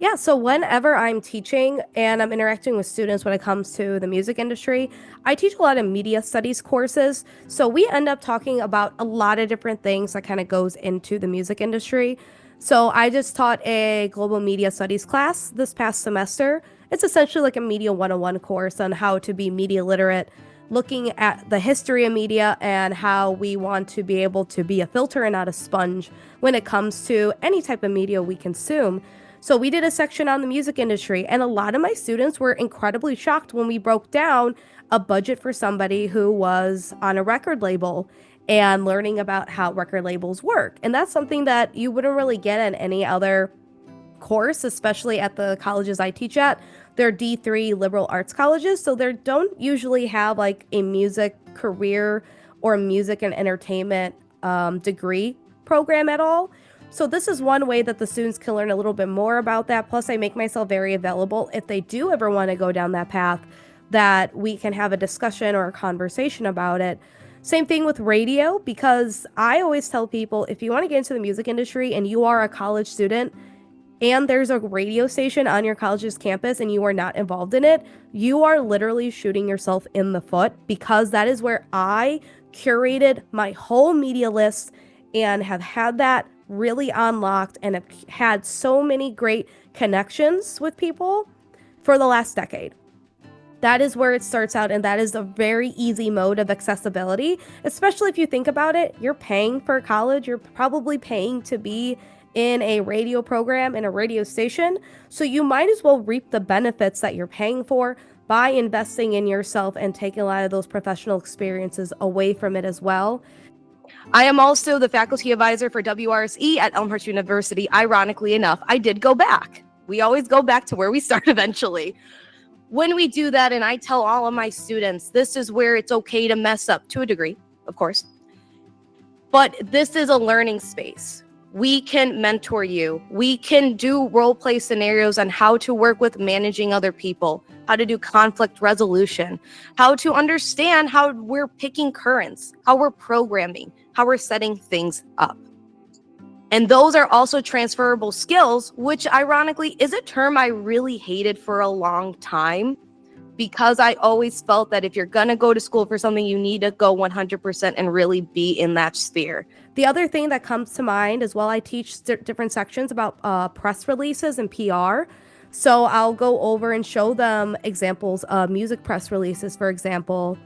Yeah, so whenever I'm teaching and I'm interacting with students when it comes to the music industry, I teach a lot of media studies courses. So we end up talking about a lot of different things that kind of goes into the music industry. So I just taught a global media studies class this past semester. It's essentially like a media 101 course on how to be media literate, looking at the history of media and how we want to be able to be a filter and not a sponge when it comes to any type of media we consume. So we did a section on the music industry, and a lot of my students were incredibly shocked when we broke down a budget for somebody who was on a record label and learning about how record labels work. And that's something that you wouldn't really get in any other course, especially at the colleges I teach at. They're D3 liberal arts colleges, so they don't usually have like a music career or music and entertainment degree program at all. So this is one way that the students can learn a little bit more about that. Plus, I make myself very available if they do ever want to go down that path, that we can have a discussion or a conversation about it. Same thing with radio, because I always tell people if you want to get into the music industry and you are a college student and there's a radio station on your college's campus and you are not involved in it, you are literally shooting yourself in the foot, because that is where I curated my whole media list and have had that really unlocked and have had so many great connections with people for the last decade. That is where it starts out, and that is a very easy mode of accessibility, especially if you think about it. You're paying for college, you're probably paying to be in a radio program, in a radio station, so you might as well reap the benefits that you're paying for by investing in yourself and taking a lot of those professional experiences away from it as well. I am also the faculty advisor for WRSE at Elmhurst University. Ironically enough, I did go back. We always go back to where we start eventually. When we do that, and I tell all of my students, this is where it's okay to mess up to a degree, of course. But this is a learning space. We can mentor you. We can do role play scenarios on how to work with managing other people, how to do conflict resolution, how to understand how we're picking currents, how we're programming, how we're setting things up. And those are also transferable skills, which ironically is a term I really hated for a long time, because I always felt that if you're going to go to school for something, you need to go 100% and really be in that sphere. The other thing that comes to mind as well, I teach different sections about press releases and PR. So I'll go over and show them examples of music press releases, for example,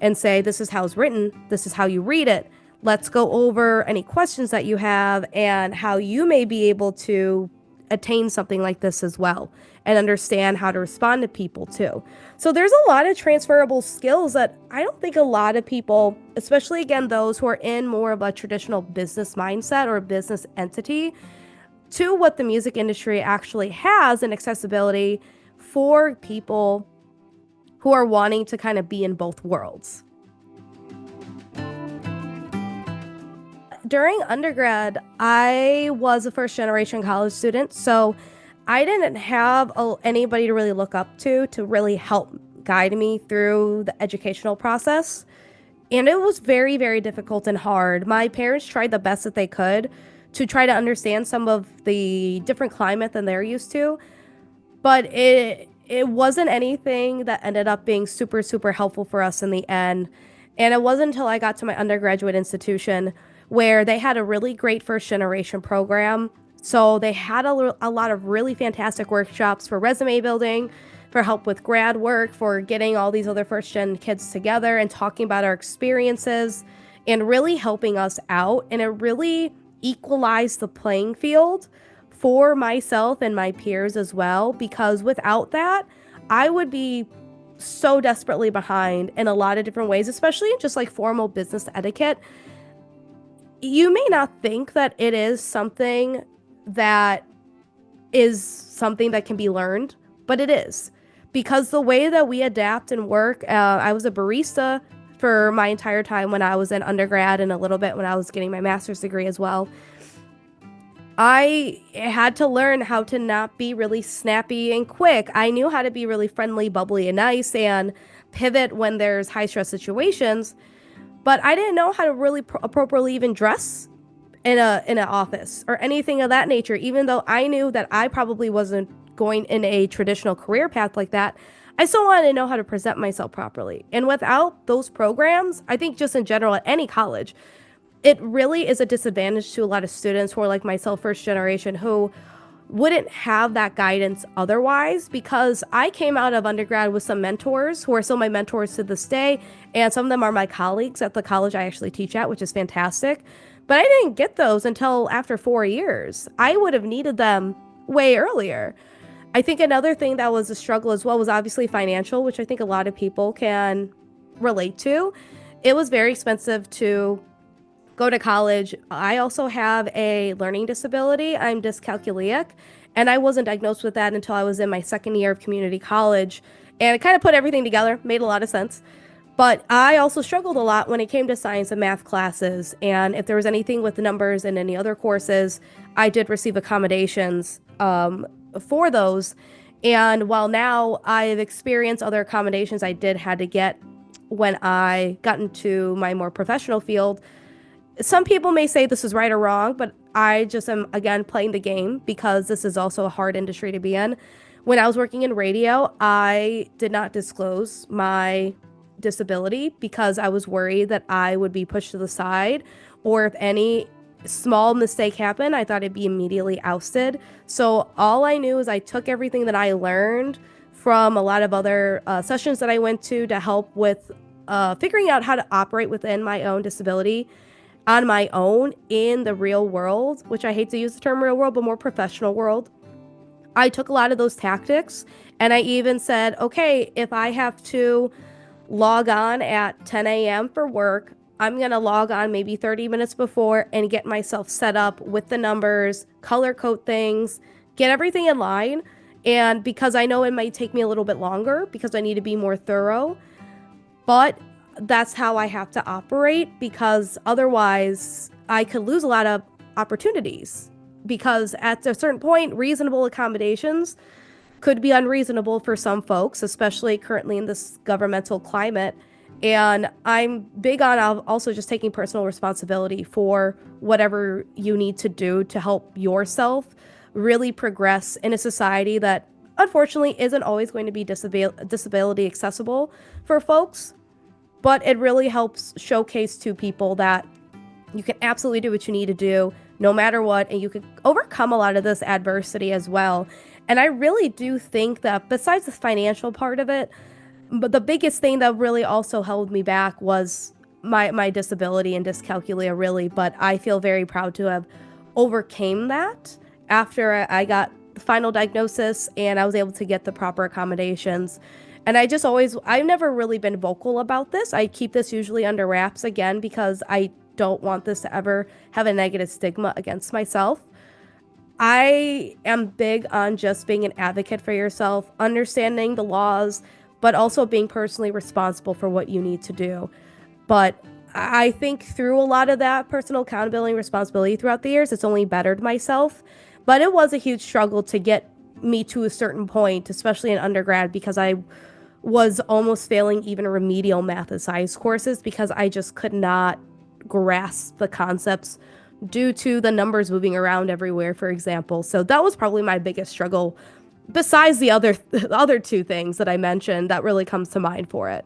and say, this is how it's written, this is how you read it. Let's go over any questions that you have and how you may be able to attain something like this as well, and understand how to respond to people too. So there's a lot of transferable skills that I don't think a lot of people, especially again those who are in more of a traditional business mindset or a business entity, to what the music industry actually has in accessibility for people who are wanting to kind of be in both worlds. During undergrad, I was a first generation college student, so I didn't have anybody to really look up to really help guide me through the educational process. And it was very, very difficult and hard. My parents tried the best that they could to try to understand some of the different climate than they're used to, but it wasn't anything that ended up being super, super helpful for us in the end. And it wasn't until I got to my undergraduate institution where they had a really great first generation program. So they had a lot of really fantastic workshops for resume building, for help with grad work, for getting all these other first gen kids together and talking about our experiences and really helping us out. And it really equalized the playing field for myself and my peers as well, because without that, I would be so desperately behind in a lot of different ways, especially in just like formal business etiquette. You may not think that it is something that can be learned, but it is, because the way that we adapt and work, I was a barista for my entire time when I was in undergrad and a little bit when I was getting my master's degree as well. I had to learn how to not be really snappy and quick. I knew how to be really friendly, bubbly, and nice and pivot when there's high stress situations. But I didn't know how to really appropriately even dress in an office or anything of that nature, even though I knew that I probably wasn't going in a traditional career path like that, I still wanted to know how to present myself properly. And without those programs, I think just in general at any college, it really is a disadvantage to a lot of students who are like myself, first generation, who wouldn't have that guidance otherwise, because I came out of undergrad with some mentors who are still my mentors to this day, and some of them are my colleagues at the college I actually teach at, which is fantastic. But I didn't get those until after 4 years. I would have needed them way earlier. I think another thing that was a struggle as well was obviously financial, which I think a lot of people can relate to. It was very expensive to go to college. I also have a learning disability. I'm dyscalculic, and I wasn't diagnosed with that until I was in my second year of community college. And it kind of put everything together, made a lot of sense. But I also struggled a lot when it came to science and math classes. And if there was anything with the numbers in any other courses, I did receive accommodations for those. And while now I've experienced other accommodations I did had to get when I got into my more professional field, some people may say this is right or wrong, but I just am, again, playing the game because this is also a hard industry to be in. When I was working in radio, I did not disclose my disability because I was worried that I would be pushed to the side, or if any small mistake happened, I thought it'd be immediately ousted. So all I knew is I took everything that I learned from a lot of other sessions that I went to help with figuring out how to operate within my own disability on my own in the real world, which I hate to use the term real world, but more professional world. I took a lot of those tactics, and I even said, okay, if I have to log on at 10 a.m. for work, I'm going to log on maybe 30 minutes before and get myself set up with the numbers, color code things, get everything in line. And because I know it might take me a little bit longer because I need to be more thorough, but that's how I have to operate, because otherwise I could lose a lot of opportunities, because at a certain point, reasonable accommodations could be unreasonable for some folks, especially currently in this governmental climate. And I'm big on also just taking personal responsibility for whatever you need to do to help yourself really progress in a society that unfortunately isn't always going to be disability accessible for folks. But it really helps showcase to people that you can absolutely do what you need to do no matter what, and you can overcome a lot of this adversity as well. And I really do think that besides the financial part of it, but the biggest thing that really also held me back was my disability and dyscalculia, really. But I feel very proud to have overcame that after I got the final diagnosis and I was able to get the proper accommodations. And I've never really been vocal about this. I keep this usually under wraps, again, because I don't want this to ever have a negative stigma against myself. I am big on just being an advocate for yourself, understanding the laws, but also being personally responsible for what you need to do. But I think through a lot of that personal accountability and responsibility throughout the years, it's only bettered myself. But it was a huge struggle to get me to a certain point, especially in undergrad, because I was almost failing even remedial math and science courses because I just could not grasp the concepts due to the numbers moving around everywhere, for example. So that was probably my biggest struggle, besides the other two things that I mentioned that really comes to mind for it.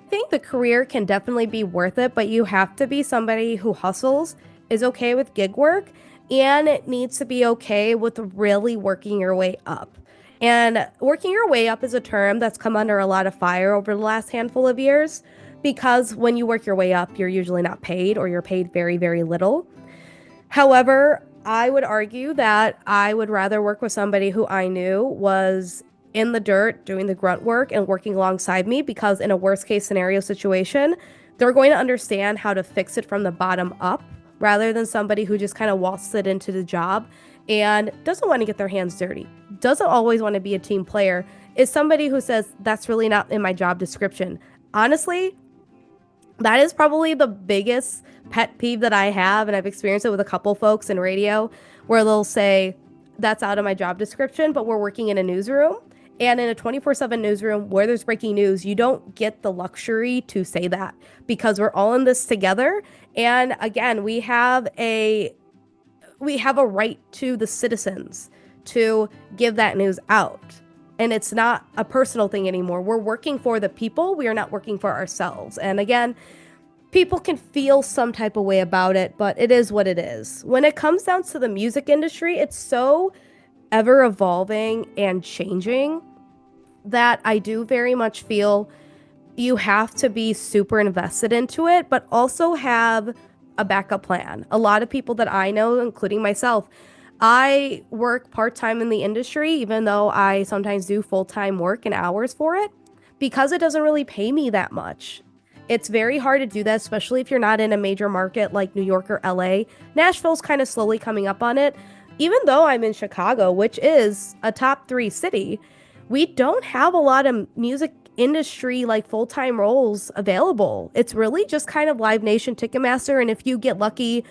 I think the career can definitely be worth it, but you have to be somebody who hustles, is okay with gig work, and it needs to be okay with really working your way up. And working your way up is a term that's come under a lot of fire over the last handful of years, because when you work your way up, you're usually not paid, or you're paid very, very little. However, I would argue that I would rather work with somebody who I knew was in the dirt doing the grunt work and working alongside me, because in a worst case scenario situation, they're going to understand how to fix it from the bottom up, rather than somebody who just kind of waltzed it into the job and doesn't want to get their hands dirty, doesn't always want to be a team player, is somebody who says, that's really not in my job description. Honestly, that is probably the biggest pet peeve that I have, and I've experienced it with a couple folks in radio, where they'll say, that's out of my job description, but we're working in a newsroom. And in a 24/7 newsroom where there's breaking news, you don't get the luxury to say that, because we're all in this together. And again, we have a we have a right to the citizens to give that news out. And it's not a personal thing anymore. We're working for the people. We are not working for ourselves. And again, people can feel some type of way about it, but it is what it is. When it comes down to the music industry, it's so ever evolving and changing that I do very much feel you have to be super invested into it, but also have a backup plan. A lot of people that I know, including myself, I work part time in the industry, even though I sometimes do full time work and hours for it, because it doesn't really pay me that much. It's very hard to do that, especially if you're not in a major market like New York or LA. Nashville's kind of slowly coming up on it. Even though I'm in Chicago, which is a top 3 city, we don't have a lot of music industry like full-time roles available. It's really just kind of Live Nation, Ticketmaster, and if you get lucky,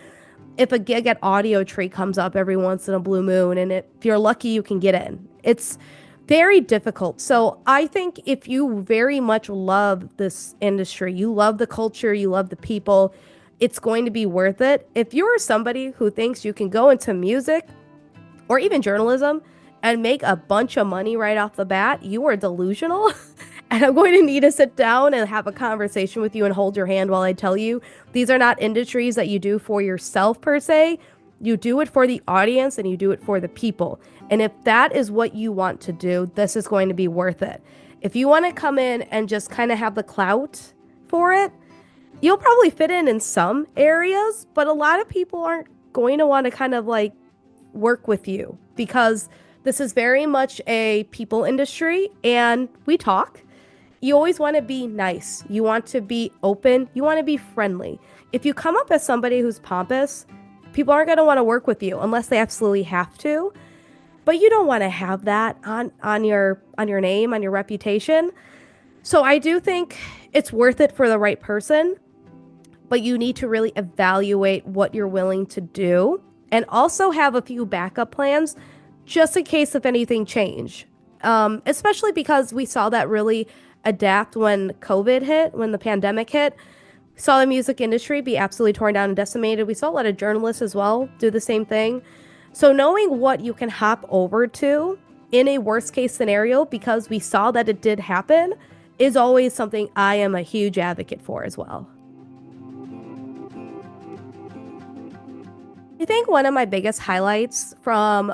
if a gig at Audio Tree comes up every once in a blue moon, and if you're lucky, you can get in. It's very difficult. So I think if you very much love this industry, you love the culture, you love the people, it's going to be worth it. If you're somebody who thinks you can go into music or even journalism and make a bunch of money right off the bat, you are delusional. And I'm going to need to sit down and have a conversation with you and hold your hand while I tell you these are not industries that you do for yourself per se. You do it for the audience and you do it for the people. And if that is what you want to do, this is going to be worth it. If you want to come in and just kind of have the clout for it, you'll probably fit in some areas, but a lot of people aren't going to want to kind of like work with you because this is very much a people industry and we talk. You always want to be nice. You want to be open. You want to be friendly. If you come up as somebody who's pompous, people aren't going to want to work with you unless they absolutely have to. But you don't want to have that on your name, on your reputation. So I do think it's worth it for the right person, but you need to really evaluate what you're willing to do and also have a few backup plans just in case if anything change. Especially because we saw that really adapt when COVID hit, when the pandemic hit. We saw the music industry be absolutely torn down and decimated. We saw a lot of journalists as well do the same thing. So knowing what you can hop over to in a worst case scenario, because we saw that it did happen, is always something I am a huge advocate for as well. I think one of my biggest highlights from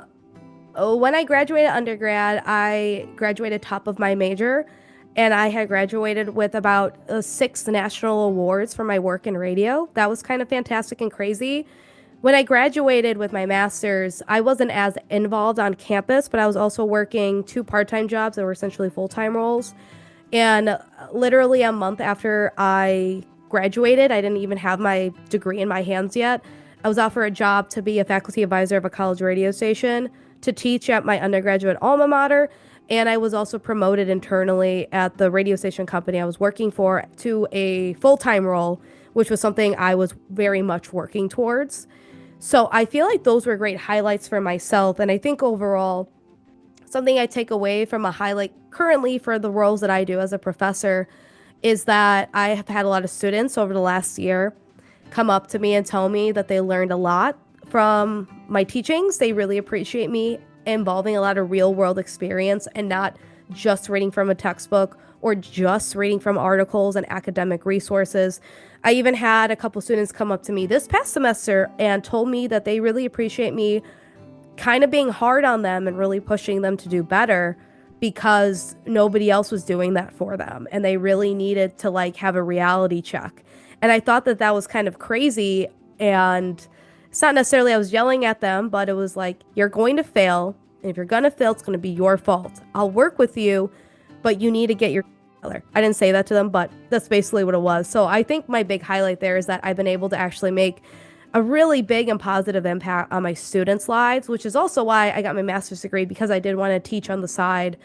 when I graduated undergrad, I graduated top of my major, and I had graduated with about 6 national awards for my work in radio. That was kind of fantastic and crazy. When I graduated with my master's, I wasn't as involved on campus, but I was also working 2 part-time jobs that were essentially full-time roles. And literally a month after I graduated, I didn't even have my degree in my hands yet. I was offered a job to be a faculty advisor of a college radio station, to teach at my undergraduate alma mater, and I was also promoted internally at the radio station company I was working for to a full-time role, which was something I was very much working towards. So I feel like those were great highlights for myself, and I think overall, something I take away from a highlight currently for the roles that I do as a professor is that I have had a lot of students over the last year come up to me and tell me that they learned a lot from my teachings. They really appreciate me involving a lot of real world experience and not just reading from a textbook or just reading from articles and academic resources. I even had a couple students come up to me this past semester and told me that they really appreciate me kind of being hard on them and really pushing them to do better because nobody else was doing that for them. And they really needed to like have a reality check. And I thought that that was kind of crazy. And it's not necessarily I was yelling at them, but it was like, you're going to fail. And if you're going to fail, it's going to be your fault. I'll work with you, but you need to get your together. I didn't say that to them, but that's basically what it was. So I think my big highlight there is that I've been able to actually make a really big and positive impact on my students' lives, which is also why I got my master's degree, because I did want to teach on the side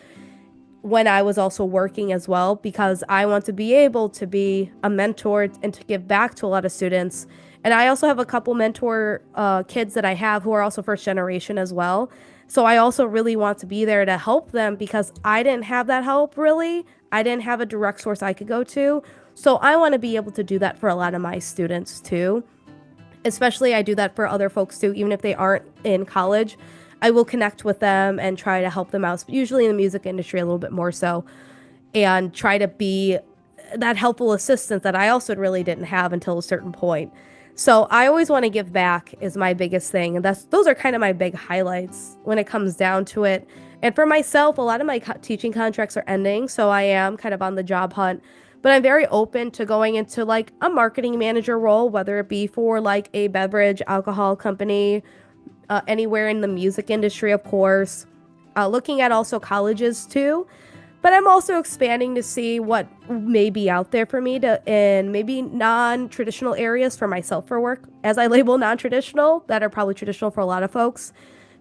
when I was also working as well, because I want to be able to be a mentor and to give back to a lot of students. And I also have a couple mentor kids that I have who are also first generation as well. So I also really want to be there to help them because I didn't have that help really. I didn't have a direct source I could go to. So I want to be able to do that for a lot of my students too. Especially I do that for other folks too, even if they aren't in college. I will connect with them and try to help them out, usually in the music industry a little bit more so, and try to be that helpful assistant that I also really didn't have until a certain point. So I always want to give back is my biggest thing, and those are kind of my big highlights when it comes down to it. And for myself, a lot of my teaching contracts are ending, so I am kind of on the job hunt. But I'm very open to going into like a marketing manager role, whether it be for like a beverage alcohol company, anywhere in the music industry, of course. Looking at also colleges too, but I'm also expanding to see what may be out there for me to in maybe non-traditional areas for myself for work, as I label non-traditional that are probably traditional for a lot of folks.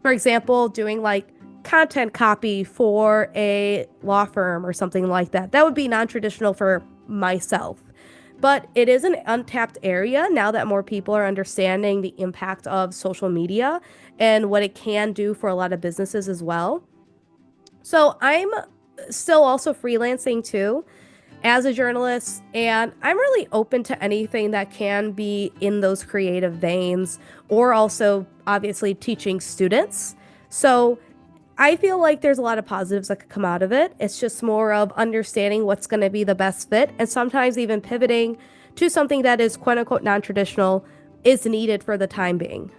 For example, doing like content copy for a law firm or something like that. That would be non-traditional for myself. But it is an untapped area now that more people are understanding the impact of social media and what it can do for a lot of businesses as well. So I'm still also freelancing too as a journalist, and I'm really open to anything that can be in those creative veins or also obviously teaching students. So I feel like there's a lot of positives that could come out of it. It's just more of understanding what's going to be the best fit and sometimes even pivoting to something that is quote unquote non traditional is needed for the time being.